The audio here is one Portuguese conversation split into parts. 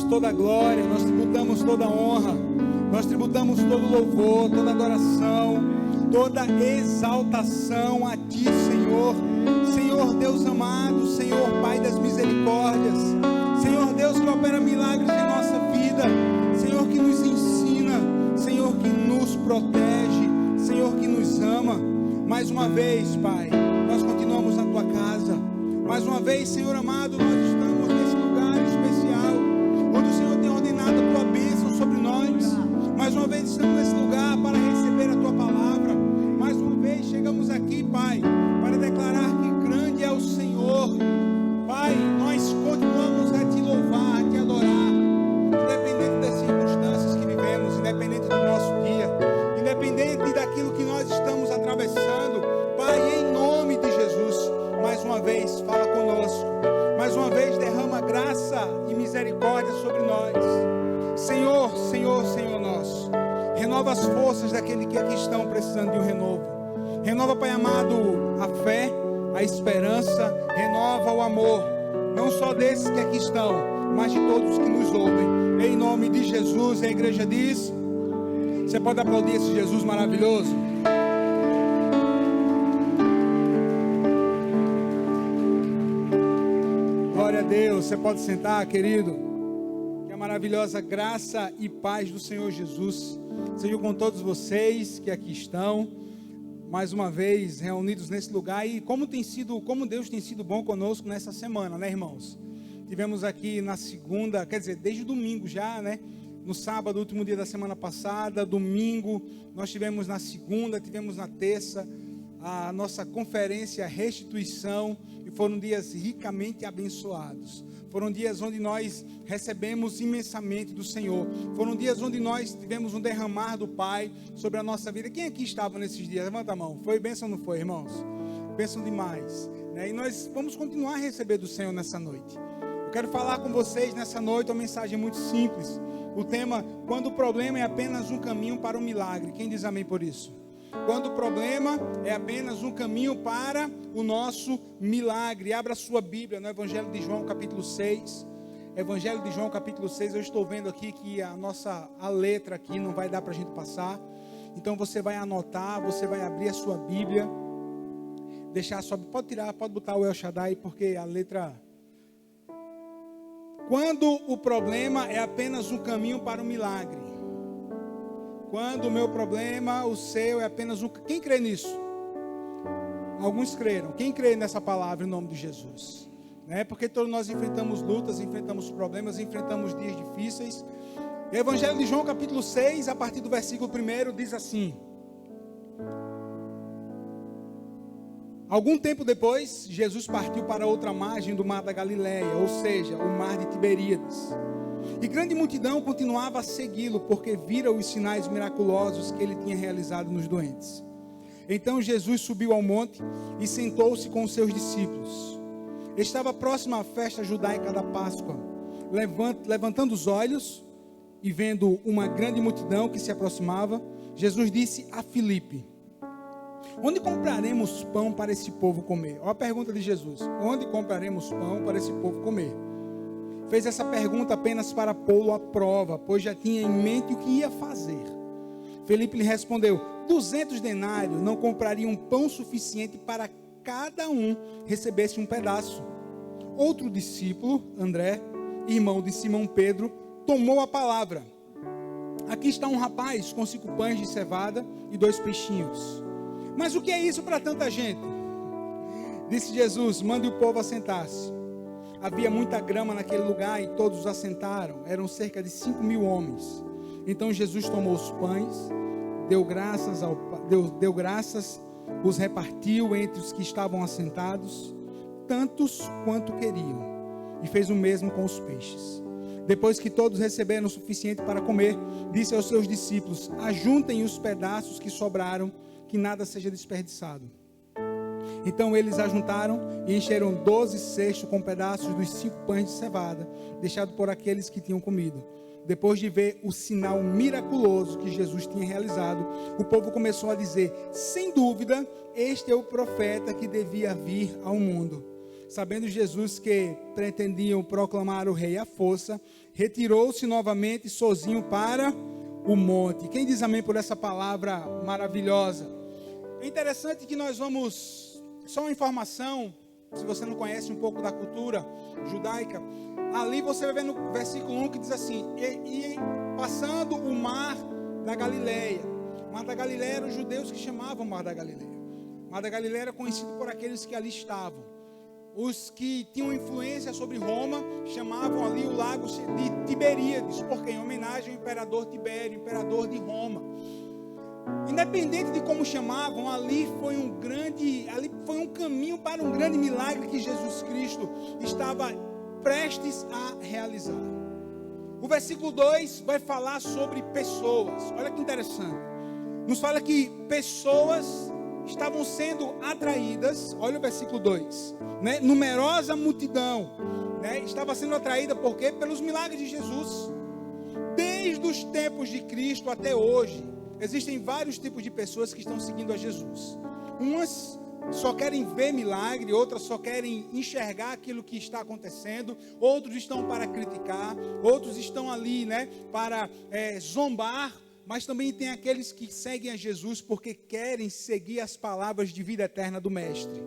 toda a glória, nós tributamos toda a honra, nós tributamos todo o louvor, toda a adoração, toda a exaltação a Ti, Senhor. Senhor Deus amado, Senhor Pai das misericórdias, Senhor Deus que opera milagres em nossa vida, Senhor que nos ensina, Senhor que nos protege, Senhor que nos ama. Mais uma vez, Pai, nós continuamos na Tua casa. Mais uma vez, Senhor amado, nós estamos nesse lugar especial, onde o Senhor tem ordenado a Tua bênção sobre nós. Mais uma vez estamos nesse lugar para receber a Tua palavra. Mais uma vez chegamos aqui, Pai, para declarar que grande é o Senhor. Pai, nós continuamos a Te louvar, a Te adorar, independente das circunstâncias que vivemos, independente do nosso dia, independente daquilo que nós estamos atravessando. Pai, em nome de Jesus, mais uma vez fala conosco, mais uma vez derrama graça e misericórdia sobre nós. Senhor, Senhor, Senhor nosso, renova as forças daqueles que aqui estão precisando de um renovo. Renova, Pai amado, a fé, a esperança, renova o amor, não só desses que aqui estão, mas de todos que nos ouvem. Em nome de Jesus, a igreja diz: você pode aplaudir esse Jesus maravilhoso? Glória a Deus. Você pode sentar, querido. Que a maravilhosa graça e paz do Senhor Jesus seja com todos vocês que aqui estão, mais uma vez reunidos nesse lugar. E como Deus tem sido bom conosco nessa semana, né, irmãos? Tivemos aqui na segunda, quer dizer, desde domingo já, né? No sábado, último dia da semana passada, domingo, nós tivemos na segunda, tivemos na terça, a nossa conferência Restituição, e foram dias ricamente abençoados. Foram dias onde nós recebemos imensamente do Senhor. Foram dias onde nós tivemos um derramar do Pai sobre a nossa vida. Quem aqui estava nesses dias? Levanta a mão. Foi bênção ou não foi, irmãos? Bênção demais, né? E nós vamos continuar a receber do Senhor nessa noite. Eu quero falar com vocês nessa noite uma mensagem muito simples. O tema: quando o problema é apenas um caminho para o milagre. Quem diz amém por isso? Quando o problema é apenas um caminho para o nosso milagre. Abra sua Bíblia no Evangelho de João, capítulo 6. Evangelho de João, capítulo 6. Eu estou vendo aqui que a letra aqui não vai dar para a gente passar. Então você vai anotar, você vai abrir a sua Bíblia. Deixar a sua... Pode botar o El Shaddai, porque a letra... Quando o problema é apenas um caminho para o milagre. Quando o meu problema, o seu, é apenas um... Quem crê nisso? Alguns creram. Quem crê nessa palavra em nome de Jesus? Né? Porque todos nós enfrentamos lutas, enfrentamos problemas, enfrentamos dias difíceis. O Evangelho de João, capítulo 6, a partir do versículo 1, diz assim: algum tempo depois, Jesus partiu para outra margem do mar da Galileia, ou seja, o mar de Tiberíades. E grande multidão continuava a segui-lo, porque vira os sinais miraculosos que ele tinha realizado nos doentes. Então Jesus subiu ao monte e sentou-se com os seus discípulos. Estava próxima à festa judaica da Páscoa. Levantando os olhos e vendo uma grande multidão que se aproximava, Jesus disse a Filipe: onde compraremos pão para esse povo comer? Olha a pergunta de Jesus: onde compraremos pão para esse povo comer? Fez essa pergunta apenas para pô-lo à prova, pois já tinha em mente o que ia fazer. Filipe lhe respondeu: 200 denários não comprariam pão suficiente para cada um recebesse um pedaço. Outro discípulo, André, irmão de Simão Pedro, tomou a palavra: aqui está um rapaz com 5 pães de cevada e 2 peixinhos. Mas o que é isso para tanta gente? Disse Jesus: mande o povo assentar-se. Havia muita grama naquele lugar e todos os assentaram. Eram cerca de 5.000 homens. Então Jesus tomou os pães, deu graças, os repartiu entre os que estavam assentados, tantos quanto queriam, e fez o mesmo com os peixes. Depois que todos receberam o suficiente para comer, disse aos seus discípulos: ajuntem os pedaços que sobraram, que nada seja desperdiçado. Então eles ajuntaram e encheram 12 cestos com pedaços dos 5 pães de cevada, deixado por aqueles que tinham comido. Depois de ver o sinal miraculoso que Jesus tinha realizado, o povo começou a dizer: sem dúvida, este é o profeta que devia vir ao mundo. Sabendo Jesus que pretendiam proclamar o rei à força, retirou-se novamente sozinho para o monte. Quem diz amém por essa palavra maravilhosa? É interessante que nós vamos, só uma informação, se você não conhece um pouco da cultura judaica, ali você vai ver no versículo 1 que diz assim, e passando o mar da Galileia. O mar da Galileia eram os judeus que chamavam Mar da Galileia. O mar da Galileia era conhecido por aqueles que ali estavam. Os que tinham influência sobre Roma chamavam ali o lago de Tiberíades, porque em homenagem ao imperador Tibério, imperador de Roma. Independente de como chamavam, ali foi um caminho para um grande milagre que Jesus Cristo estava prestes a realizar. O versículo 2 vai falar sobre pessoas. Olha que interessante. Nos fala que pessoas estavam sendo atraídas, olha o versículo 2, né? Numerosa multidão, né? Estava sendo atraída por quê? Pelos milagres de Jesus. Desde os tempos de Cristo até hoje, existem vários tipos de pessoas que estão seguindo a Jesus. Umas só querem ver milagre, outras só querem enxergar aquilo que está acontecendo, outros estão para criticar, outros estão ali, né, para zombar. Mas também tem aqueles que seguem a Jesus porque querem seguir as palavras de vida eterna do Mestre.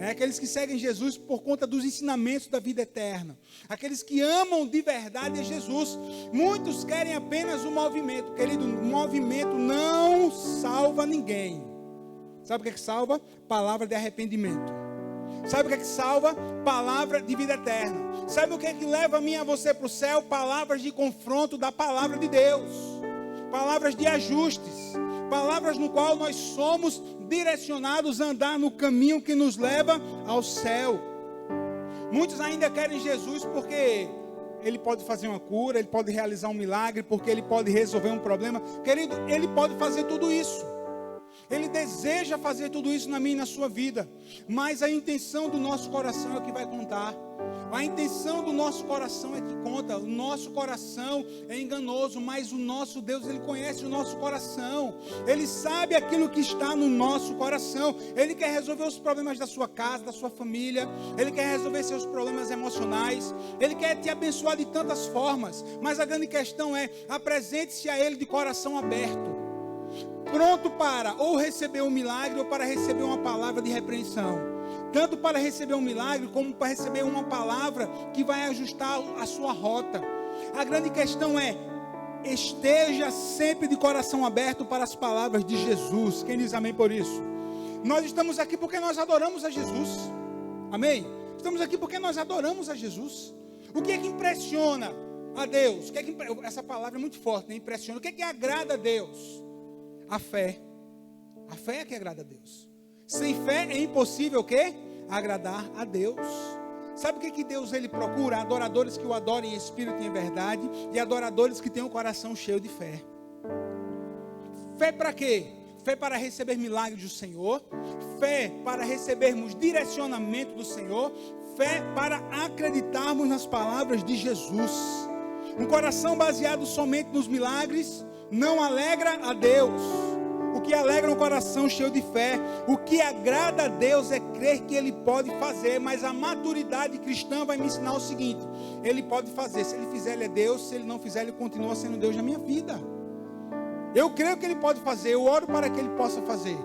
Aqueles que seguem Jesus por conta dos ensinamentos da vida eterna. Aqueles que amam de verdade a Jesus. Muitos querem apenas o movimento. Querido, o movimento não salva ninguém. Sabe o que salva? Palavra de arrependimento. Sabe o que salva? Palavra de vida eterna. Sabe o que leva a mim e a você para o céu? Palavras de confronto da palavra de Deus. Palavras de ajustes, palavras no qual nós somos direcionados a andar no caminho que nos leva ao céu. Muitos ainda querem Jesus porque Ele pode fazer uma cura, Ele pode realizar um milagre, porque Ele pode resolver um problema. Querido, Ele pode fazer tudo isso. Ele deseja fazer tudo isso na minha e na sua vida. Mas a intenção do nosso coração é o que vai contar. A intenção do nosso coração é que conta. O nosso coração é enganoso, mas o nosso Deus, Ele conhece o nosso coração. Ele sabe aquilo que está no nosso coração. Ele quer resolver os problemas da sua casa, da sua família. Ele quer resolver seus problemas emocionais. Ele quer te abençoar de tantas formas. Mas a grande questão é, apresente-se a Ele de coração aberto, pronto para ou receber um milagre ou para receber uma palavra de repreensão. Tanto para receber um milagre como para receber uma palavra que vai ajustar a sua rota. A grande questão é, esteja sempre de coração aberto para as palavras de Jesus. Quem diz amém por isso? Nós estamos aqui porque nós adoramos a Jesus. Amém? Estamos aqui porque nós adoramos a Jesus. O que é que impressiona a Deus? Essa palavra é muito forte, né? Impressiona. O que é que agrada a Deus? A fé. A fé é que agrada a Deus. Sem fé é impossível o quê? Agradar a Deus. Sabe o que Deus Ele procura? Adoradores que o adorem em espírito e em verdade, e adoradores que tenham o coração cheio de fé. Fé para quê? Fé para receber milagres do Senhor, fé para recebermos direcionamento do Senhor, fé para acreditarmos nas palavras de Jesus. Um coração baseado somente nos milagres não alegra a Deus. O que alegra um coração cheio de fé, o que agrada a Deus é crer que Ele pode fazer. Mas a maturidade cristã vai me ensinar o seguinte: Ele pode fazer, se Ele fizer Ele é Deus, se Ele não fizer Ele continua sendo Deus na minha vida. Eu creio que Ele pode fazer, eu oro para que Ele possa fazer.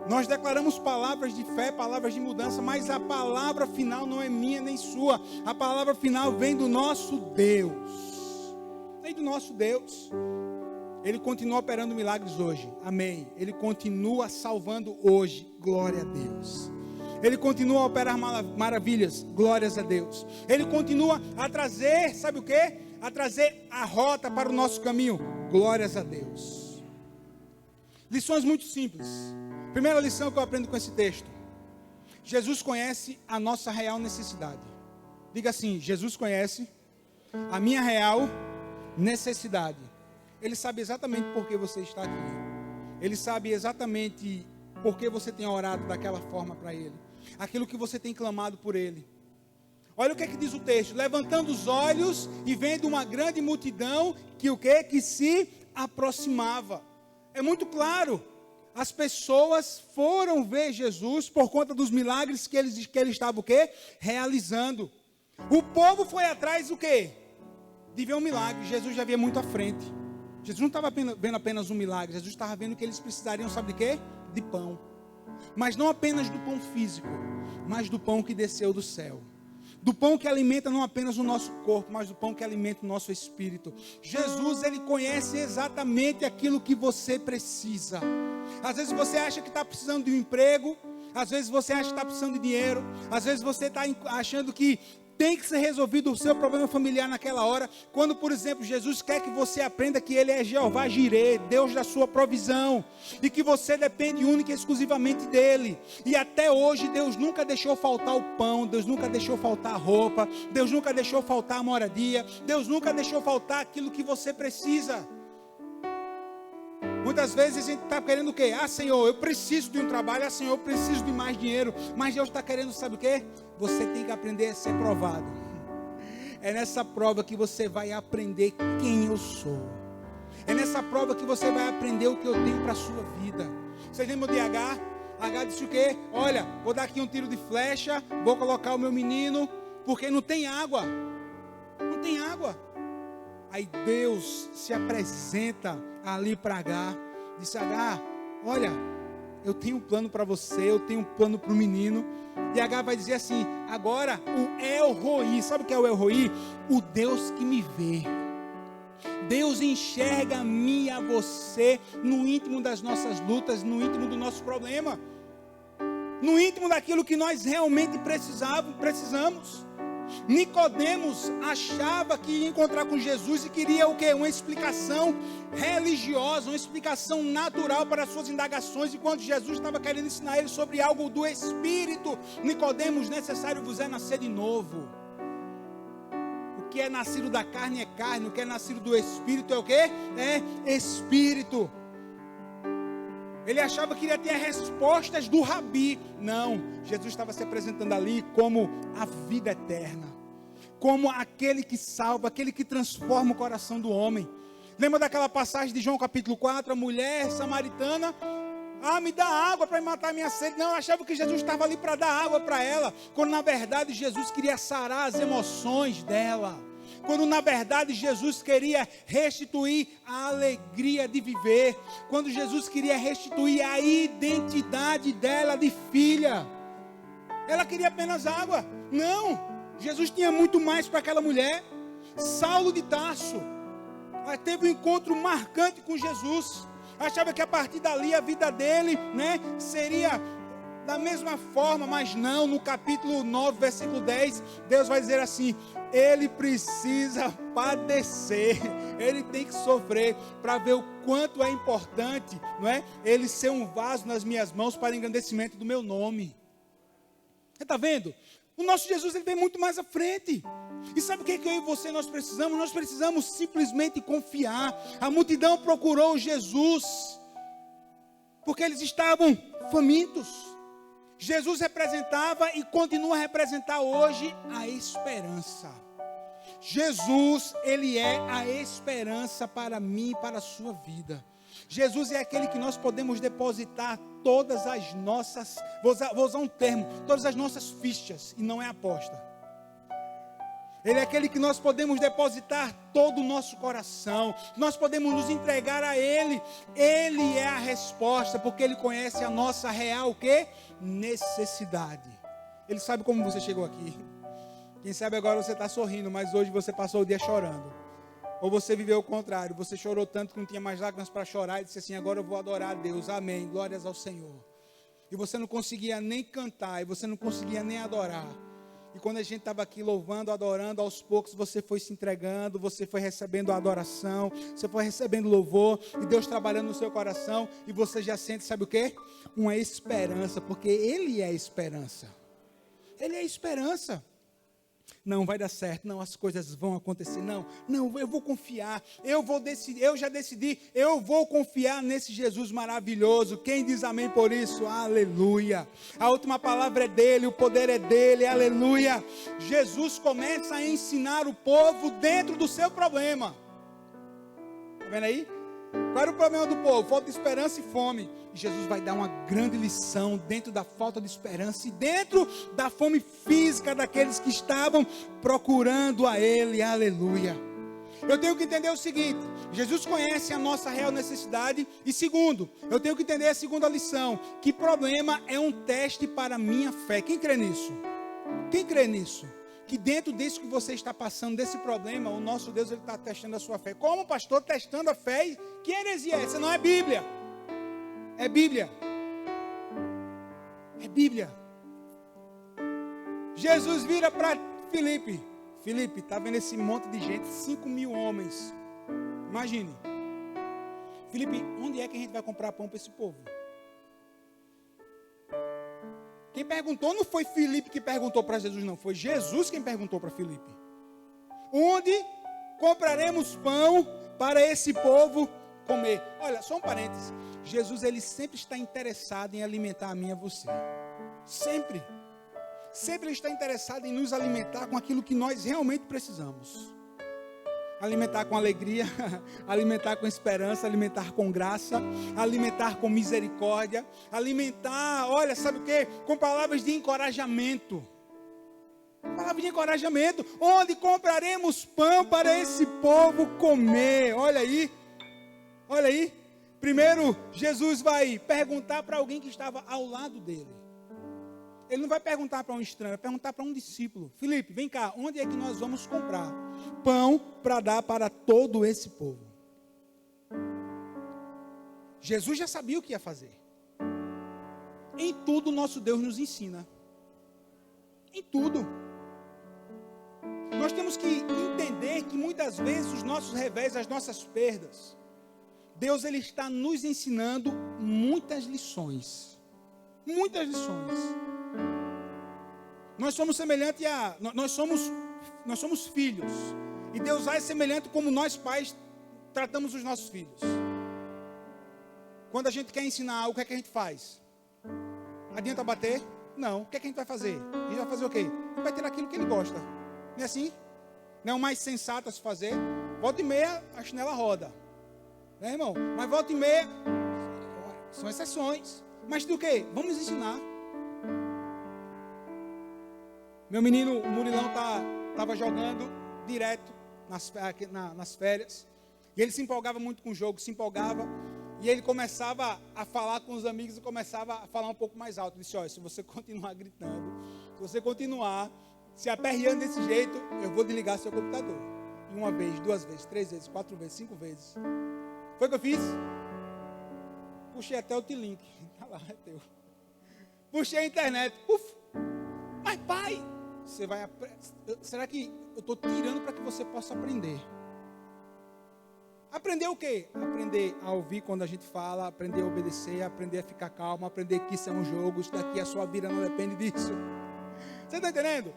Nós declaramos palavras de fé, palavras de mudança, mas a palavra final não é minha nem sua. A palavra final vem do nosso Deus. Vem do nosso Deus. Ele continua operando milagres hoje, amém. Ele continua salvando hoje, glória a Deus. Ele continua a operar maravilhas, glórias a Deus. Ele continua a trazer, sabe o que? A trazer a rota para o nosso caminho, glórias a Deus. Lições muito simples. Primeira lição que eu aprendo com esse texto: Jesus conhece a nossa real necessidade. Diga assim: Jesus conhece a minha real necessidade. Ele sabe exatamente por que você está aqui. Ele sabe exatamente por que você tem orado daquela forma para Ele. Aquilo que você tem clamado por Ele. Olha o que é que diz o texto: levantando os olhos e vendo uma grande multidão que o quê? Que se aproximava. É muito claro. as pessoas foram ver Jesus por conta dos milagres que ele estava o quê? Realizando. O povo foi atrás do quê? De ver um milagre. Jesus já via muito à frente. Jesus não estava vendo apenas um milagre. Jesus estava vendo que eles precisariam, sabe de quê? De pão. Mas não apenas do pão físico, mas do pão que desceu do céu. Do pão que alimenta não apenas o nosso corpo, mas do pão que alimenta o nosso espírito. Jesus, ele conhece exatamente aquilo que você precisa. Às vezes você acha que está precisando de um emprego, às vezes você acha que está precisando de dinheiro, às vezes você está achando que tem que ser resolvido o seu problema familiar naquela hora, quando, por exemplo, Jesus quer que você aprenda que Ele é Jeová Jireh, Deus da sua provisão, e que você depende única e exclusivamente dEle. E até hoje Deus nunca deixou faltar o pão, Deus nunca deixou faltar a roupa, Deus nunca deixou faltar a moradia, Deus nunca deixou faltar aquilo que você precisa. Muitas vezes a gente está querendo o quê? Ah, Senhor, eu preciso de um trabalho. Ah, Senhor, eu preciso de mais dinheiro. Mas Deus está querendo, sabe o quê? Você tem que aprender a ser provado. É nessa prova que você vai aprender quem eu sou. É nessa prova que você vai aprender o que eu tenho para a sua vida. Vocês lembram de Agar? Agar disse o quê? Olha, vou dar aqui um tiro de flecha, vou colocar o meu menino, porque não tem água. Não tem água. Aí Deus se apresenta ali para Agar, disse: Agar, olha, eu tenho um plano para você, eu tenho um plano para o menino. E Agar vai dizer assim: agora o El Roi, sabe o que é o El Roi? O Deus que me vê. Deus enxerga a mim e a você no íntimo das nossas lutas, no íntimo do nosso problema, no íntimo daquilo que nós realmente precisamos. Nicodemos achava que ia encontrar com Jesus e queria o quê? Uma explicação religiosa, uma explicação natural para as suas indagações, enquanto Jesus estava querendo ensinar ele sobre algo do Espírito. Nicodemos, necessário vos é nascer de novo. O que é nascido da carne é carne, o que é nascido do Espírito é o quê? É Espírito. Ele achava que iria ter respostas do Rabi. Não, Jesus estava se apresentando ali como a vida eterna, como aquele que salva, aquele que transforma o coração do homem. Lembra daquela passagem de João capítulo 4, a mulher samaritana? Ah, me dá água para matar a minha sede. Não, eu achava que Jesus estava ali para dar água para ela, quando na verdade Jesus queria sarar as emoções dela. Quando na verdade Jesus queria restituir a alegria de viver. Quando Jesus queria restituir a identidade dela de filha. Ela queria apenas água. Não, Jesus tinha muito mais para aquela mulher. Saulo de Tarso teve um encontro marcante com Jesus. Achava que a partir dali a vida dele, seria da mesma forma, mas não. No capítulo 9, versículo 10, Deus vai dizer assim: ele precisa padecer, ele tem que sofrer para ver o quanto é importante, ele ser um vaso nas minhas mãos para engrandecimento do meu nome. Você está vendo? O nosso Jesus, ele vem muito mais à frente. E sabe o que eu e você nós precisamos? Nós precisamos simplesmente confiar. A multidão procurou Jesus porque eles estavam famintos. Jesus representava e continua a representar hoje a esperança. Jesus, ele é a esperança para mim e para a sua vida. Jesus é aquele que nós podemos depositar todas as nossas, vou usar um termo, todas as nossas fichas, e não é aposta. Ele é aquele que nós podemos depositar todo o nosso coração, nós podemos nos entregar a Ele. Ele é a resposta, porque Ele conhece a nossa real, o quê? Necessidade. Ele sabe como você chegou aqui. Quem sabe agora você está sorrindo, mas hoje você passou o dia chorando. Ou você viveu o contrário, você chorou tanto que não tinha mais lágrimas para chorar e disse assim: agora eu vou adorar a Deus, amém, glórias ao Senhor. E você não conseguia nem cantar, e você não conseguia nem adorar. E quando a gente estava aqui louvando, adorando, aos poucos você foi se entregando, você foi recebendo a adoração, você foi recebendo louvor, e Deus trabalhando no seu coração, e você já sente, sabe o quê? Uma esperança, porque Ele é a esperança. Ele é a esperança. Não vai dar certo, não, as coisas vão acontecer, não, eu vou confiar, eu já decidi, eu vou confiar nesse Jesus maravilhoso. Quem diz amém por isso? Aleluia. A última palavra é dele, o poder é dele, aleluia. Jesus começa a ensinar o povo dentro do seu problema. Está vendo aí? Qual era o problema do povo? Falta de esperança e fome. E Jesus vai dar uma grande lição dentro da falta de esperança e dentro da fome física daqueles que estavam procurando a Ele. Aleluia. Eu tenho que entender o seguinte: Jesus conhece a nossa real necessidade. E segundo, eu tenho que entender a segunda lição: que problema é um teste para a minha fé. Quem crê nisso? Quem crê nisso? Que dentro disso que você está passando, desse problema, o nosso Deus ele está testando a sua fé. Como pastor, testando a fé? Que heresia é essa? Não é Bíblia. É Bíblia. É Bíblia. Jesus vira para Filipe. Filipe, está vendo esse monte de gente? 5.000 homens. Imagine. Filipe, onde é que a gente vai comprar pão para esse povo? Quem perguntou não foi Filipe que perguntou para Jesus, não. Foi Jesus quem perguntou para Filipe. Onde compraremos pão para esse povo comer? Olha, só um parênteses. Jesus, ele sempre está interessado em alimentar a mim e a você. Sempre. Sempre ele está interessado em nos alimentar com aquilo que nós realmente precisamos. Alimentar com alegria, alimentar com esperança, alimentar com graça, alimentar com misericórdia, alimentar, olha, sabe o que? Com palavras de encorajamento. Palavras de encorajamento. Onde compraremos pão para esse povo comer? Olha aí, olha aí. Primeiro, Jesus vai perguntar para alguém que estava ao lado dele. Ele não vai perguntar para um estranho, vai perguntar para um discípulo. Filipe, vem cá, onde é que nós vamos comprar pão para dar para todo esse povo? Jesus já sabia o que ia fazer. Em tudo nosso Deus nos ensina. Em tudo. Nós temos que entender que muitas vezes os nossos revés, as nossas perdas, Deus ele está nos ensinando muitas lições. Muitas lições. Nós somos semelhantes a... Nós somos filhos. E Deus é semelhante como nós pais tratamos os nossos filhos. Quando a gente quer ensinar algo, o que é que a gente faz? Adianta bater? Não. O que é que a gente vai fazer? A gente vai fazer o quê? A gente vai ter aquilo que ele gosta. Não é assim? Não é o mais sensato a se fazer? Volta e meia, a chinela roda. Né, irmão? Mas volta e meia, são exceções. Mas do que? Vamos ensinar. Meu menino, o Murilão, estava jogando direto nas férias. E ele se empolgava muito com o jogo, se empolgava. E ele começava a falar com os amigos e começava a falar um pouco mais alto. Ele disse, olha, se você continuar gritando, se você continuar se aperreando desse jeito, eu vou desligar seu computador. E uma vez, 2 vezes, 3 vezes, 4 vezes, 5 vezes. Foi o que eu fiz? Puxei até o T-Link. Tá lá, é teu. Puxei a internet. Uf. Mas pai, você vai será que eu estou tirando para que você possa aprender? Aprender o quê? Aprender a ouvir quando a gente fala, aprender a obedecer, aprender a ficar calmo, aprender que isso é um jogo, isso daqui a sua vida não depende disso. Você está entendendo?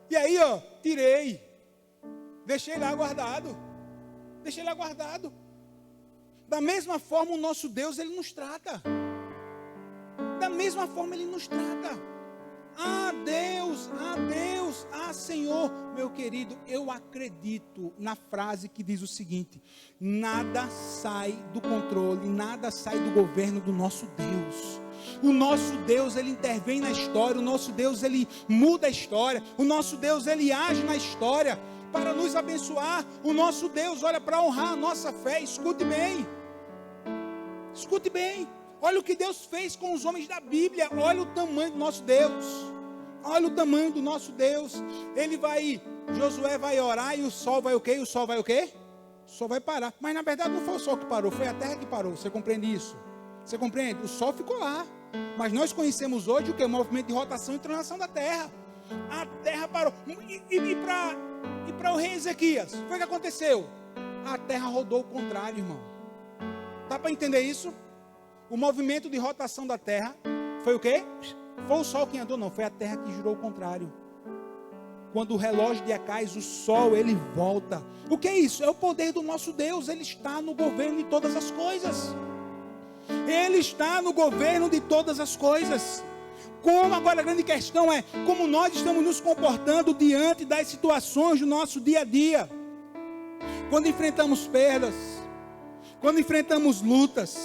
E aí, ó, tirei. Deixei lá guardado. Deixei lá guardado. Da mesma forma o nosso Deus, Ele nos trata. Da mesma forma Ele nos trata. Ah, Deus, Senhor, meu querido, eu acredito na frase que diz o seguinte: nada sai do controle, nada sai do governo do nosso Deus. O nosso Deus, Ele intervém na história, o nosso Deus, Ele muda a história, o nosso Deus, Ele age na história para nos abençoar. O nosso Deus, olha, para honrar a nossa fé. Escute bem, escute bem. Olha o que Deus fez com os homens da Bíblia. Olha o tamanho do nosso Deus. Olha o tamanho do nosso Deus. Ele vai, Josué vai orar e o sol vai o quê? O sol vai o quê? O sol vai parar. Mas na verdade não foi o sol que parou, foi a terra que parou. Você compreende isso? Você compreende? O sol ficou lá. Mas nós conhecemos hoje o que? O movimento de rotação e translação da terra. A terra parou. E para o rei Ezequias, foi o que aconteceu? A terra rodou ao contrário, irmão. Dá para entender isso? O movimento de rotação da terra foi o quê? Foi o sol que andou? Não, foi a terra que girou ao contrário. Quando o relógio de Acais, o sol, ele volta. O que é isso? É o poder do nosso Deus. Ele está no governo de todas as coisas. Ele está no governo de todas as coisas. Como agora a grande questão é, como nós estamos nos comportando diante das situações do nosso dia a dia. Quando enfrentamos perdas, quando enfrentamos lutas,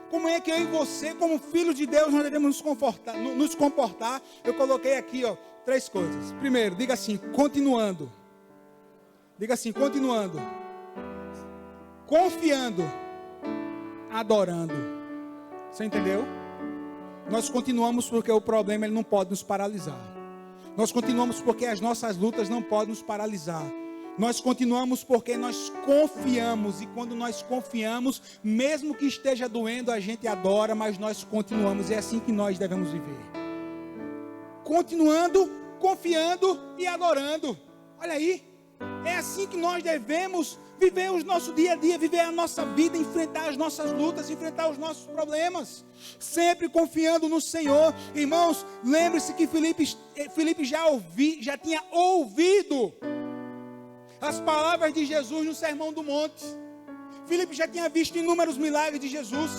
como é que eu e você, como filhos de Deus, nós devemos nos comportar? Eu coloquei aqui, 3 coisas. Primeiro, diga assim, continuando. Diga assim, continuando. Confiando. Adorando. Você entendeu? Nós continuamos porque o problema ele não pode nos paralisar. Nós continuamos porque as nossas lutas não podem nos paralisar. Nós continuamos porque nós confiamos. E quando nós confiamos, mesmo que esteja doendo, a gente adora, mas nós continuamos. É assim que nós devemos viver. Continuando, confiando e adorando. Olha aí. É assim que nós devemos viver o nosso dia a dia, viver a nossa vida, enfrentar as nossas lutas, enfrentar os nossos problemas. Sempre confiando no Senhor. Irmãos, lembre-se que Filipe já tinha ouvido as palavras de Jesus no Sermão do Monte. Filipe já tinha visto inúmeros milagres de Jesus.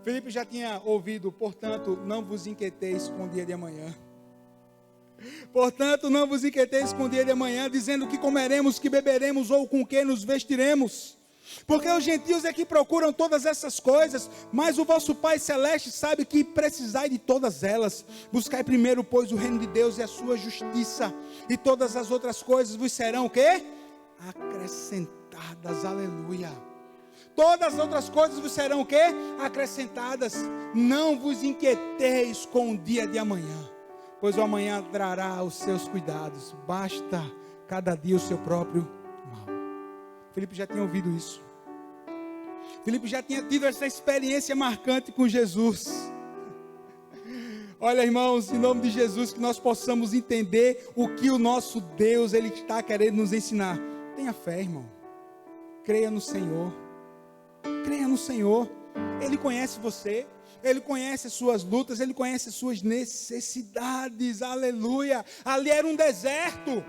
Filipe já tinha ouvido, portanto, não vos inquieteis com o dia de amanhã. Portanto, não vos inquieteis com o dia de amanhã, dizendo que comeremos, que beberemos ou com que nos vestiremos. Porque os gentios é que procuram todas essas coisas, mas o vosso Pai Celeste sabe que precisai de todas elas. Buscai primeiro, pois, o reino de Deus e a sua justiça, e todas as outras coisas vos serão o quê? Acrescentadas, aleluia. Todas as outras coisas vos serão o quê? Acrescentadas. Não vos inquieteis com o dia de amanhã, pois o amanhã trará os seus cuidados. Basta cada dia o seu próprio mal. Filipe já tinha ouvido isso. Filipe já tinha tido essa experiência marcante com Jesus. Olha, irmãos, em nome de Jesus, que nós possamos entender o que o nosso Deus, Ele está querendo nos ensinar. Tenha fé, irmão. Creia no Senhor. Creia no Senhor. Ele conhece você. Ele conhece as suas lutas. Ele conhece as suas necessidades. Aleluia. Ali era um deserto.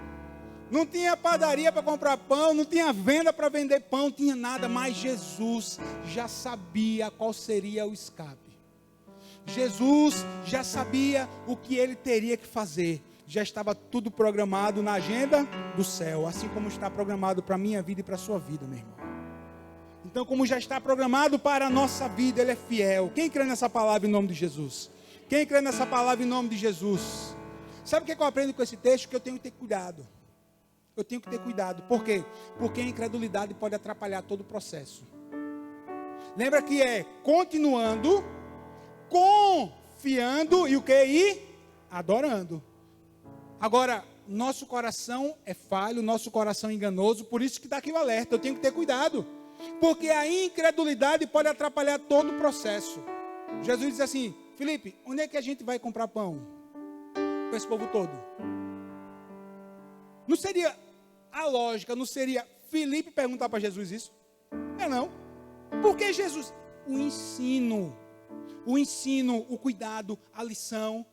Não tinha padaria para comprar pão. Não tinha venda para vender pão. Não tinha nada. Mas Jesus já sabia qual seria o escape. Jesus já sabia o que ele teria que fazer. Já estava tudo programado na agenda do céu. Assim como está programado para a minha vida e para a sua vida, meu irmão. Então, como já está programado para a nossa vida, Ele é fiel. Quem crê nessa palavra em nome de Jesus? Quem crê nessa palavra em nome de Jesus? Sabe o que eu aprendo com esse texto? Que eu tenho que ter cuidado. Eu tenho que ter cuidado. Por quê? Porque a incredulidade pode atrapalhar todo o processo. Lembra que é continuando, confiando e o que? E adorando. Agora, nosso coração é falho, nosso coração é enganoso, por isso que está aqui o alerta. Eu tenho que ter cuidado. Porque a incredulidade pode atrapalhar todo o processo. Jesus diz assim: Filipe, onde é que a gente vai comprar pão para esse povo todo? Não seria a lógica, não seria Filipe perguntar para Jesus isso? Não. Porque Jesus, o ensino, o cuidado, a lição.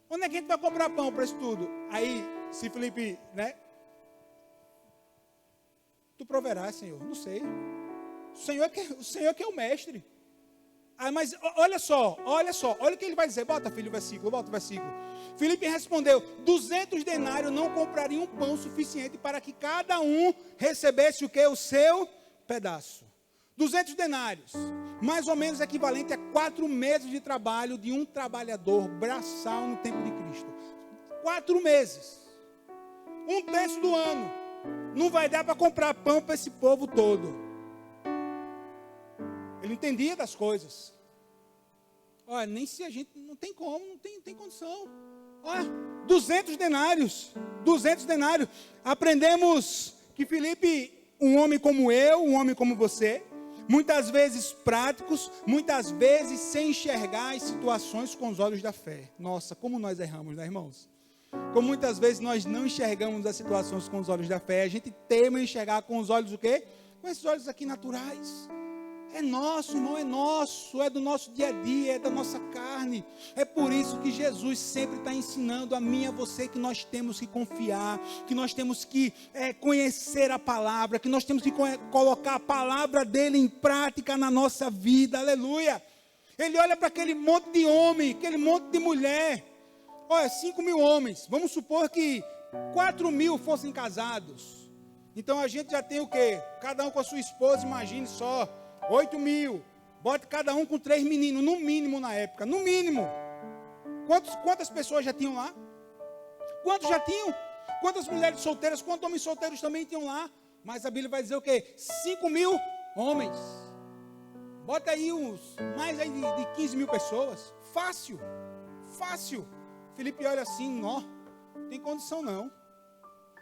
Onde é que a gente vai comprar pão para isso tudo? Aí, se Filipe, tu proverás, Senhor, não sei. O Senhor que é o mestre. Mas olha só, olha o que ele vai dizer. Bota, filho, bota o versículo. Filipe respondeu: 200 denários não comprariam pão suficiente para que cada um recebesse o que? O seu pedaço. 200 denários, mais ou menos equivalente a 4 meses de trabalho de um trabalhador braçal no tempo de Cristo. 4 meses, 1/3 do ano, não vai dar para comprar pão para esse povo todo. Ele entendia das coisas. Olha, nem se a gente, não tem como, não tem condição. Olha, 200 denários, 200 denários. Aprendemos que Filipe, um homem como eu, um homem como você, muitas vezes práticos, muitas vezes sem enxergar as situações com os olhos da fé. Nossa, como nós erramos, né, irmãos? Como muitas vezes nós não enxergamos as situações com os olhos da fé. A gente teme enxergar com os olhos o quê? Com esses olhos aqui naturais. É nosso, irmão, é nosso, é do nosso dia a dia, é da nossa carne. É por isso que Jesus sempre está ensinando a mim e a você que nós temos que confiar, que nós temos que conhecer a palavra, que nós temos que colocar a palavra dele em prática na nossa vida, aleluia. Ele olha para aquele monte de homem, aquele monte de mulher. Olha, 5.000 homens, vamos supor que 4.000 fossem casados. Então a gente já tem o quê? Cada um com a sua esposa, imagine só, 8.000. Bote cada um com 3 meninos, no mínimo na época, no mínimo. Quantas pessoas já tinham lá? Quantos já tinham? Quantas mulheres solteiras, quantos homens solteiros também tinham lá? Mas a Bíblia vai dizer o quê? 5.000 homens. Bota aí mais aí de 15.000 pessoas. Fácil, fácil. Felipe olha assim, não tem condição não.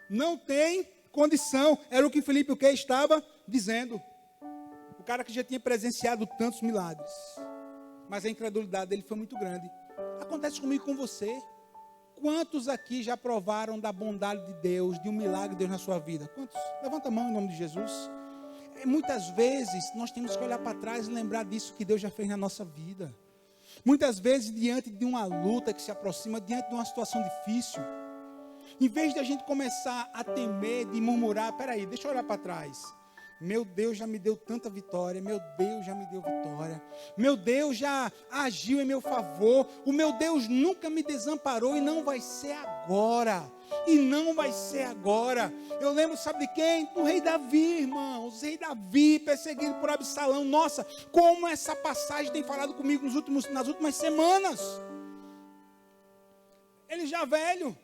Não tem condição. Era o que Felipe estava dizendo. O cara que já tinha presenciado tantos milagres. Mas a incredulidade dele foi muito grande. Acontece comigo e com você. Quantos aqui já provaram da bondade de Deus, de um milagre de Deus na sua vida? Quantos? Levanta a mão em nome de Jesus. Muitas vezes nós temos que olhar para trás e lembrar disso que Deus já fez na nossa vida. Muitas vezes diante de uma luta que se aproxima, diante de uma situação difícil, em vez de a gente começar a temer, de murmurar, peraí, deixa eu olhar para trás. Meu Deus já me deu tanta vitória, meu Deus já me deu vitória, meu Deus já agiu em meu favor, o meu Deus nunca me desamparou e não vai ser agora, Eu lembro, sabe de quem? Do rei Davi, irmãos, rei Davi perseguido por Absalão. Nossa, como essa passagem tem falado comigo nas últimas semanas. Ele já velho,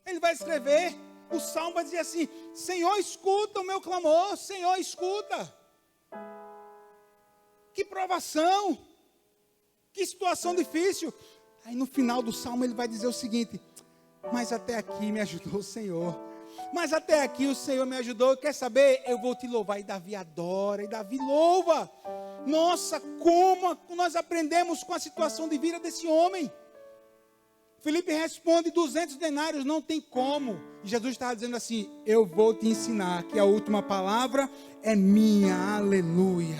ele vai escrever. O salmo vai dizer assim: Senhor, escuta o meu clamor, Senhor, escuta. Que provação, que situação difícil. Aí no final do salmo ele vai dizer o seguinte: mas até aqui me ajudou o Senhor. Mas até aqui o Senhor me ajudou. Quer saber? Eu vou te louvar. E Davi adora, e Davi louva. Nossa, como nós aprendemos com a situação de vida desse homem. Felipe responde: 200 denários, não tem como. E Jesus estava dizendo assim: eu vou te ensinar que a última palavra é minha, aleluia.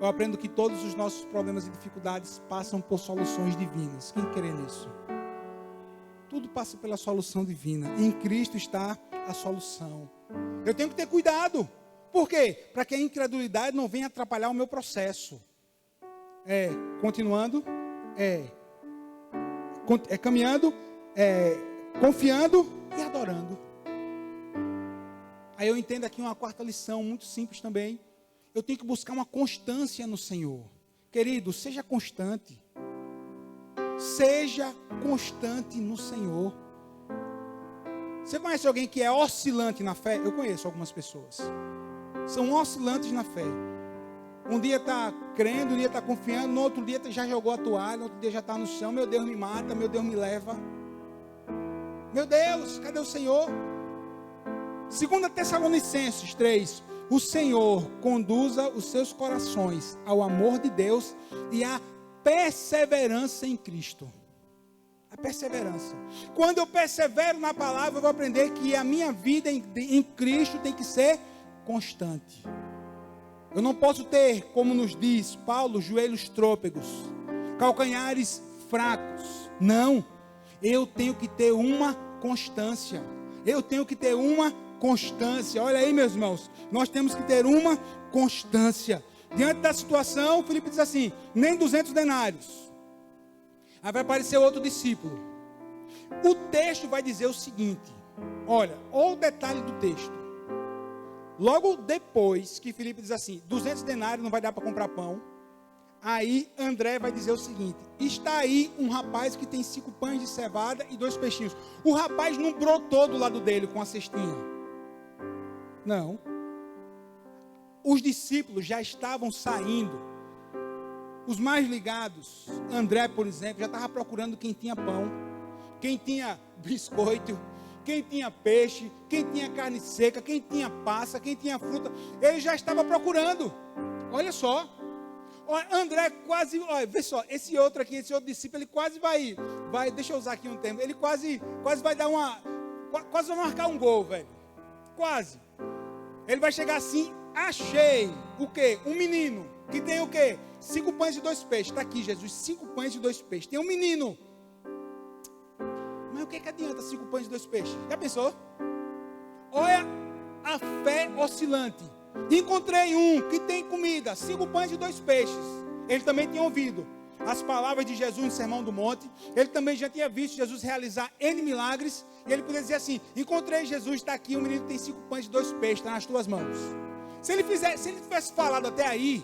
Eu aprendo que todos os nossos problemas e dificuldades passam por soluções divinas. Quem crê nisso? Tudo passa pela solução divina. Em Cristo está a solução. Eu tenho que ter cuidado. Por quê? Para que a incredulidade não venha atrapalhar o meu processo. Continuando. Caminhando, confiando e adorando. Aí eu entendo aqui uma quarta lição, muito simples também. Eu tenho que buscar uma constância no Senhor. Querido, seja constante. Seja constante no Senhor. Você conhece alguém que é oscilante na fé? Eu conheço algumas pessoas. São oscilantes na fé. Um dia está crendo, um dia está confiando, no outro dia já jogou a toalha, no outro dia já está no chão. Meu Deus me mata, meu Deus me leva. Meu Deus, cadê o Senhor? 2 Tessalonicenses 3. O Senhor conduza os seus corações ao amor de Deus e à perseverança em Cristo. A perseverança. Quando eu persevero na palavra, eu vou aprender que a minha vida em Cristo tem que ser constante. Eu não posso ter, como nos diz Paulo, joelhos trôpegos, calcanhares fracos. Não. Eu tenho que ter uma constância. Olha aí, meus irmãos. Nós temos que ter uma constância. Diante da situação, Filipe diz assim: nem 200 denários. Aí vai aparecer outro discípulo. O texto vai dizer o seguinte. Olha o detalhe do texto. Logo depois que Filipe diz assim: 200 denários não vai dar para comprar pão. Aí André vai dizer o seguinte: está aí um rapaz que tem 5 pães de cevada e 2 peixinhos. O rapaz não brotou do lado dele com a cestinha. Não. Os discípulos já estavam saindo. Os mais ligados, André, por exemplo, já estava procurando quem tinha pão, quem tinha biscoito, quem tinha peixe, quem tinha carne seca, quem tinha passa, quem tinha fruta. Ele já estava procurando. Olha só. André quase, vê só, esse outro discípulo, ele quase vai, deixa eu usar aqui um termo, ele quase vai dar quase vai marcar um gol, velho. Quase. Ele vai chegar assim: achei o quê? Um menino que tem o quê? 5 pães e 2 peixes. Está aqui, Jesus, 5 pães e 2 peixes. Tem um menino. Mas o que adianta 5 pães e 2 peixes? Já pensou? Olha a fé oscilante. Encontrei um que tem comida, 5 pães e 2 peixes. Ele também tinha ouvido. as palavras de Jesus no Sermão do Monte. Ele também já tinha visto Jesus realizar N milagres. E ele podia dizer assim: encontrei Jesus, está aqui, o menino tem 5 pães e 2 peixes, está nas tuas mãos. Se ele tivesse falado até aí,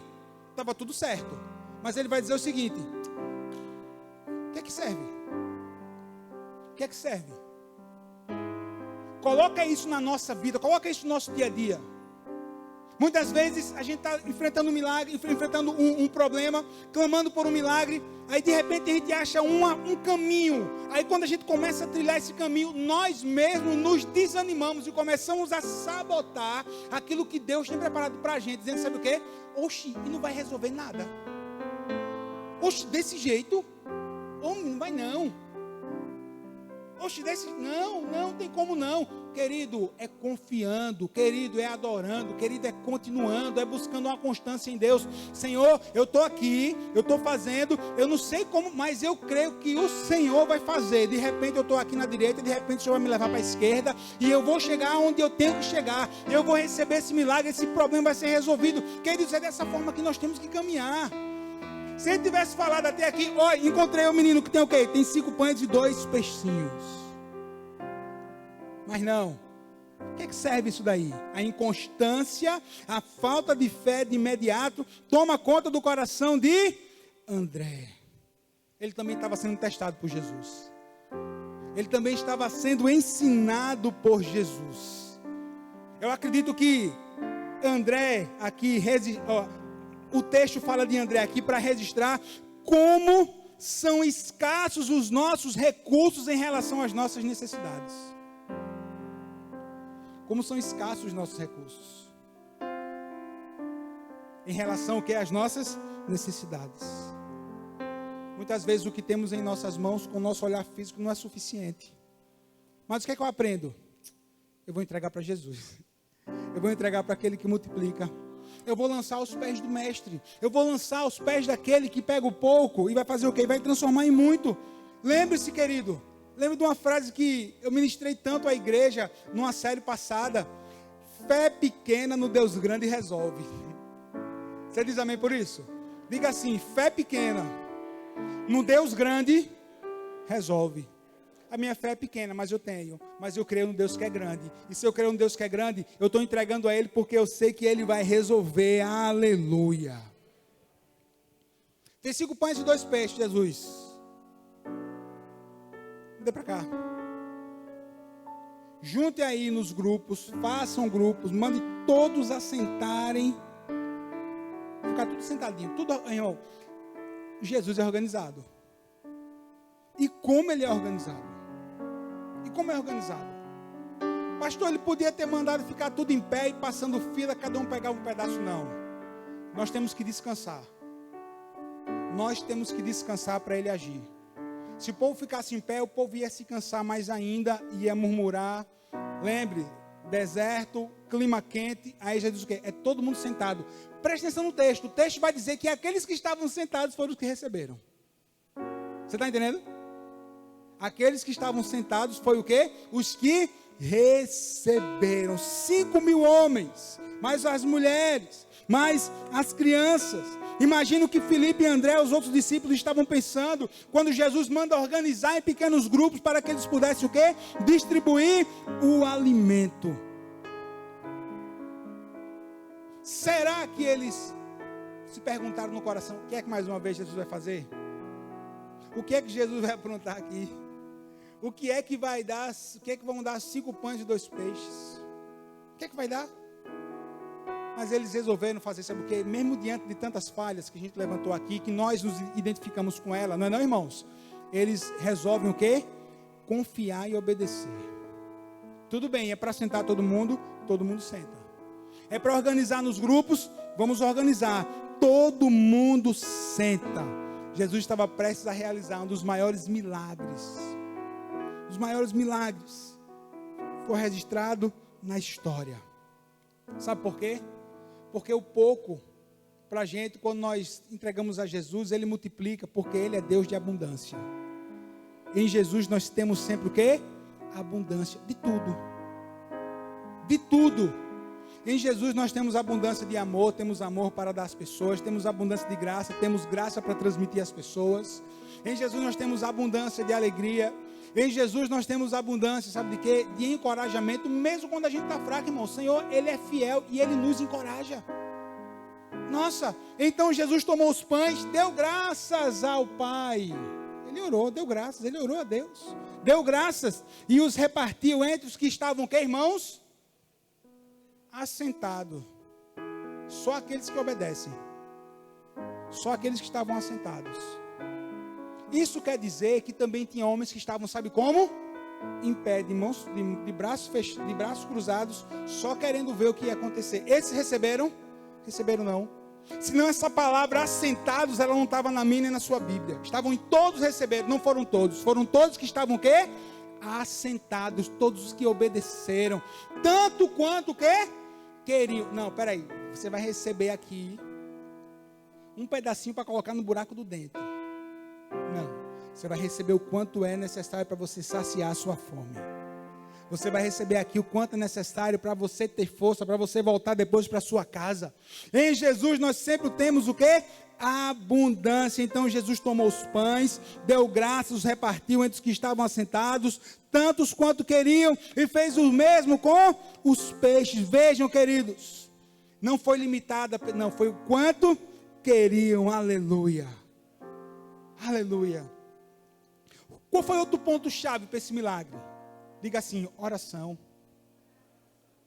estava tudo certo. Mas ele vai dizer o seguinte: o que é que serve? O que é que serve? Coloca isso na nossa vida, coloca isso no nosso dia a dia. Muitas vezes a gente está enfrentando um milagre, enfrentando um problema, clamando por um milagre. Aí de repente a gente acha um caminho. Aí quando a gente começa a trilhar esse caminho, nós mesmos nos desanimamos e começamos a sabotar aquilo que Deus tem preparado para a gente. Dizendo, sabe o quê? Oxi, e não vai resolver nada. Oxi, desse jeito? Não vai não. Oxe, não tem como não. Querido, é confiando, querido, é adorando, querido, é continuando, é buscando uma constância em Deus. Senhor, eu estou aqui, eu estou fazendo, eu não sei como, mas eu creio que o Senhor vai fazer. De repente eu estou aqui na direita, de repente o Senhor vai me levar para a esquerda, e eu vou chegar onde eu tenho que chegar. Eu vou receber esse milagre, esse problema vai ser resolvido. Queridos, é dessa forma que nós temos que caminhar. Se ele tivesse falado até aqui: olha, encontrei um menino que tem o quê? Tem 5 pães e 2 peixinhos. Mas não. O que é que serve isso daí? A inconstância, a falta de fé de imediato toma conta do coração de André. Ele também estava sendo testado por Jesus. Ele também estava sendo ensinado por Jesus. Eu acredito que André aqui, o texto fala de André aqui para registrar como são escassos os nossos recursos em relação às nossas necessidades. Como são escassos os nossos recursos em relação ao que? Às nossas necessidades. Muitas vezes o que temos em nossas mãos com o nosso olhar físico não é suficiente. Mas o que é que eu aprendo? Eu vou entregar para Jesus. Eu vou entregar para aquele que multiplica. Eu vou lançar aos pés do mestre. Eu vou lançar aos pés daquele que pega o pouco e vai fazer o quê? Vai transformar em muito. Lembre-se, querido. Lembre de uma frase que eu ministrei tanto à igreja numa série passada: fé pequena no Deus grande resolve. Você diz amém por isso? Diga assim: fé pequena no Deus grande resolve. A minha fé é pequena, mas eu tenho. Mas eu creio no Deus que é grande. E se eu creio no Deus que é grande, eu estou entregando a Ele porque eu sei que Ele vai resolver. Aleluia. Tem 5 pães e 2 peixes, Jesus. Dê para cá. Junte aí nos grupos, façam grupos, mande todos a sentarem. Ficar tudo sentadinho, tudo, irmão. Jesus é organizado. E como ele é organizado? E como é organizado? Pastor, ele podia ter mandado ficar tudo em pé e passando fila, cada um pegar um pedaço. Não. Nós temos que descansar. Nós temos que descansar para ele agir. Se o povo ficasse em pé, o povo ia se cansar mais ainda, ia murmurar. Lembre, deserto, clima quente. Aí já diz o quê? É todo mundo sentado. Preste atenção no texto. O texto vai dizer que aqueles que estavam sentados foram os que receberam. Você está entendendo? Aqueles que estavam sentados foi o quê? Os que receberam. 5.000 homens, mais as mulheres, mais as crianças. Imagina o que Filipe e André, os outros discípulos, estavam pensando quando Jesus manda organizar em pequenos grupos para que eles pudessem o quê? Distribuir o alimento. Será que eles se perguntaram no coração: o que é que mais uma vez Jesus vai fazer? O que é que Jesus vai aprontar aqui? O que é que vai dar? O que é que vão dar 5 pães e 2 peixes? O que é que vai dar? Mas eles resolveram fazer, sabe o quê? Mesmo diante de tantas falhas que a gente levantou aqui, que nós nos identificamos com ela, não é não, irmãos? Eles resolvem o quê? Confiar e obedecer. Tudo bem, é para sentar todo mundo senta. É para organizar nos grupos, vamos organizar. Todo mundo senta. Jesus estava prestes a realizar um dos maiores milagres. Os maiores milagres. Foi registrado na história. Sabe por quê? Porque o pouco, para a gente, quando nós entregamos a Jesus, Ele multiplica, porque Ele é Deus de abundância. Em Jesus nós temos sempre o quê? Abundância de tudo. De tudo. Em Jesus nós temos abundância de amor, temos amor para dar às pessoas, temos abundância de graça, temos graça para transmitir às pessoas. Em Jesus nós temos abundância de alegria. Em Jesus nós temos abundância, sabe de quê? De encorajamento, mesmo quando a gente está fraco, irmão. O Senhor, Ele é fiel e Ele nos encoraja. Nossa, então Jesus tomou os pães, deu graças ao Pai. Ele orou, deu graças, Ele orou a Deus. Deu graças e os repartiu entre os que estavam, que irmãos? Assentados. Só aqueles que obedecem. Só aqueles que estavam assentados. Isso quer dizer que também tinha homens que estavam, sabe como? Em pé, de braços cruzados, só querendo ver o que ia acontecer. Esses receberam? Receberam não. Senão essa palavra assentados, ela não estava na minha nem na sua Bíblia. Estavam em todos receberam, não foram todos. Foram todos que estavam o quê? Assentados, todos os que obedeceram. Tanto quanto o quê? Queriam. Não, peraí. Você vai receber aqui um pedacinho para colocar no buraco do dente. Não. Você vai receber o quanto é necessário para você saciar a sua fome. Você vai receber aqui o quanto é necessário para você ter força, para você voltar depois para a sua casa. Em Jesus nós sempre temos o quê? Abundância. Então Jesus tomou os pães, deu graças, os repartiu entre os que estavam assentados, tantos quanto queriam, e fez o mesmo com os peixes. Vejam, queridos, não foi limitada, não, foi o quanto queriam. Aleluia. Aleluia. Qual foi outro ponto-chave para esse milagre? Diga assim, oração.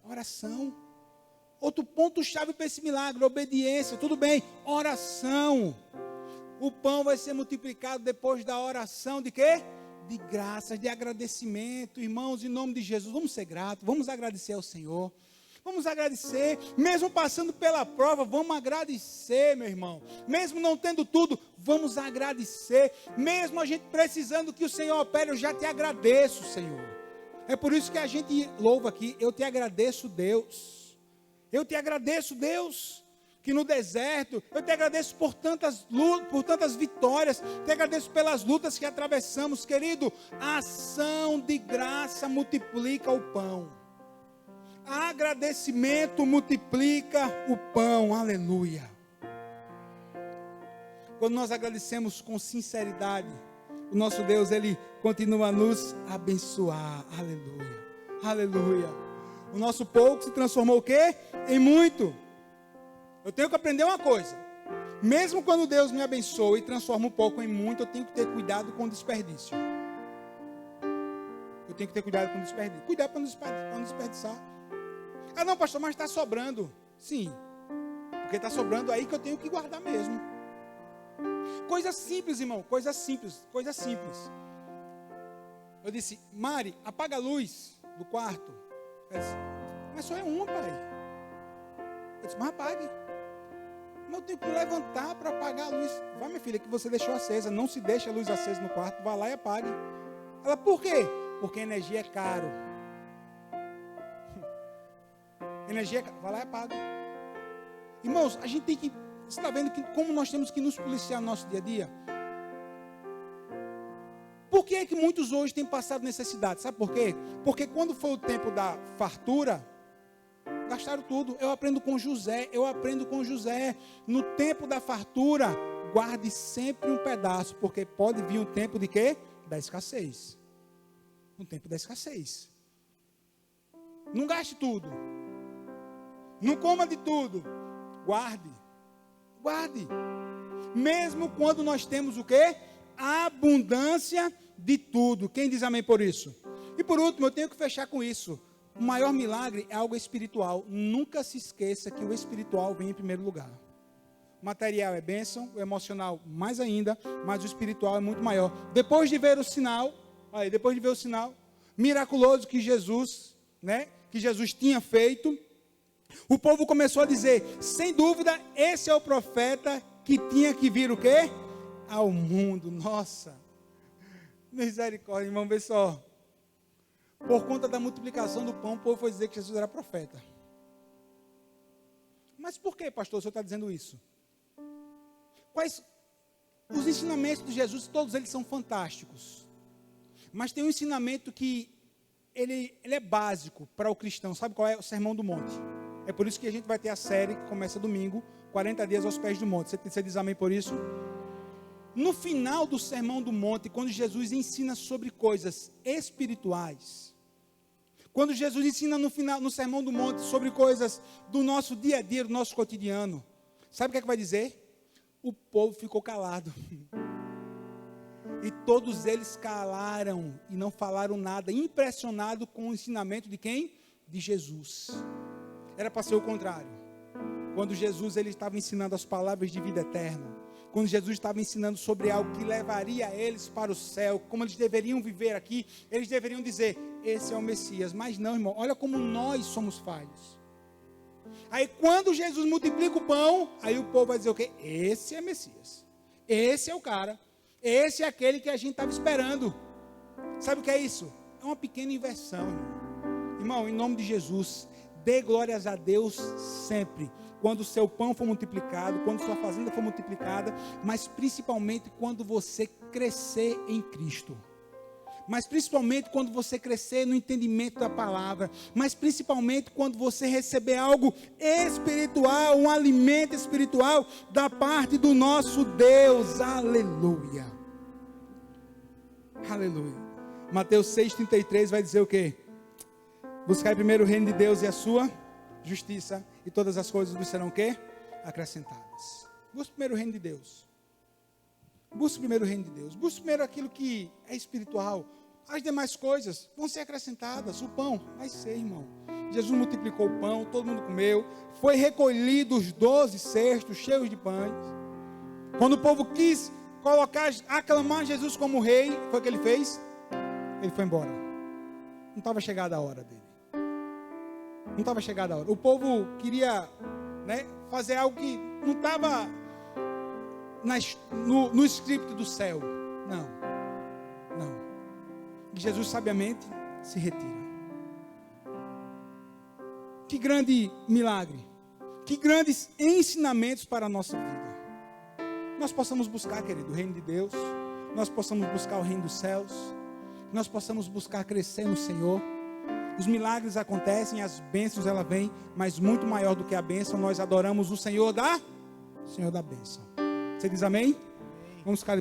Oração. Outro ponto-chave para esse milagre, obediência. Tudo bem, oração. O pão vai ser multiplicado depois da oração de quê? De graças, de agradecimento. Irmãos, em nome de Jesus, vamos ser gratos, vamos agradecer ao Senhor. Vamos agradecer, mesmo passando pela prova, vamos agradecer, meu irmão. Mesmo não tendo tudo, vamos agradecer. Mesmo a gente precisando que o Senhor opere, eu já te agradeço, Senhor. É por isso que a gente louva aqui, eu te agradeço, Deus. Eu te agradeço, Deus, que no deserto, eu te agradeço por tantas lutas, por tantas vitórias, te agradeço pelas lutas que atravessamos, querido. A ação de graça multiplica o pão. Agradecimento multiplica o pão, aleluia. Quando nós agradecemos com sinceridade, o nosso Deus, Ele continua a nos abençoar, aleluia, aleluia. O nosso pouco se transformou o quê? Em muito. Eu tenho que aprender uma coisa, mesmo quando Deus me abençoa e transforma um pouco em muito, eu tenho que ter cuidado com o desperdício. Eu tenho que ter cuidado com o desperdício, cuidado para não desperdiçar. Ah não, pastor, mas está sobrando. Sim, porque está sobrando aí que eu tenho que guardar mesmo. Coisa simples, irmão, coisa simples, coisa simples. Eu disse, Mari, apaga a luz do quarto. Ela disse, mas só é uma, pai. Eu disse, mas apague. Mas eu tenho que levantar para apagar a luz. Vai, minha filha, que você deixou acesa. Não se deixa a luz acesa no quarto, vá lá e apague. Ela, por quê? Porque a energia é caro. Energia, vai lá e apaga. Irmãos, a gente tem que, você está vendo que, como nós temos que nos policiar no nosso dia a dia? Por que é que muitos hoje têm passado necessidade? Sabe por quê? Porque quando foi o tempo da fartura, gastaram tudo. Eu aprendo com José. No tempo da fartura, guarde sempre um pedaço, porque pode vir um tempo de quê? Da escassez. Um tempo da escassez. Não gaste tudo. Não coma de tudo. Guarde. Guarde. Mesmo quando nós temos o quê? A abundância de tudo. Quem diz amém por isso? E por último, eu tenho que fechar com isso. O maior milagre é algo espiritual. Nunca se esqueça que o espiritual vem em primeiro lugar. O material é bênção, o emocional mais ainda, mas o espiritual é muito maior. Depois de ver o sinal, miraculoso que Jesus tinha feito, o povo começou a dizer, sem dúvida, esse é o profeta que tinha que vir o quê? Ao mundo. Nossa, misericórdia, irmão, vê só. Por conta da multiplicação do pão, o povo foi dizer que Jesus era profeta. Mas por que, pastor, o senhor está dizendo isso? Quais os ensinamentos de Jesus, todos eles são fantásticos. Mas tem um ensinamento que ele é básico para o cristão. Sabe qual é? O Sermão do Monte. É por isso que a gente vai ter a série que começa domingo, 40 dias aos pés do monte. Você diz amém por isso? No final do Sermão do Monte, quando Jesus ensina sobre coisas espirituais, quando Jesus ensina no Sermão do Monte sobre coisas do nosso dia a dia, do nosso cotidiano, sabe o que é que vai dizer? O povo ficou calado. E todos eles calaram e não falaram nada, impressionado com o ensinamento de quem? De Jesus. Era para ser o contrário. Quando Jesus ele estava ensinando as palavras de vida eterna, quando Jesus estava ensinando sobre algo que levaria eles para o céu, como eles deveriam viver aqui, eles deveriam dizer, esse é o Messias. Mas não, irmão, olha como nós somos falhos. Aí quando Jesus multiplica o pão, aí o povo vai dizer o quê? Esse é Messias. Esse é o cara. Esse é aquele que a gente estava esperando. Sabe o que é isso? É uma pequena inversão, irmão. Irmão, em nome de Jesus, dê glórias a Deus sempre. Quando o seu pão for multiplicado, quando sua fazenda for multiplicada, mas principalmente quando você crescer em Cristo. Mas principalmente quando você crescer no entendimento da palavra, mas principalmente quando você receber algo espiritual, um alimento espiritual da parte do nosso Deus. Aleluia. Aleluia. Mateus 6,33 vai dizer o quê? Buscai primeiro o reino de Deus e a sua justiça, e todas as coisas vos serão o quê? Acrescentadas. Busque primeiro o reino de Deus. Busque primeiro o reino de Deus. Busque primeiro aquilo que é espiritual. As demais coisas vão ser acrescentadas. O pão vai ser, irmão. Jesus multiplicou o pão, todo mundo comeu. Foi recolhido os 12 cestos cheios de pães. Quando o povo quis aclamar Jesus como rei, foi o que ele fez? Ele foi embora. Não estava chegada a hora dele. Não estava chegada a hora. O povo queria, fazer algo que não estava no script do céu. Não. E Jesus sabiamente se retira. Que grande milagre. Que grandes ensinamentos para a nossa vida. Nós possamos buscar, querido, o reino de Deus. Nós possamos buscar o reino dos céus. Nós possamos buscar crescer no Senhor. Os milagres acontecem, as bênçãos ela vêm, mas muito maior do que a bênção, nós adoramos o Senhor da bênção. Você diz amém? Vamos ficar de pé.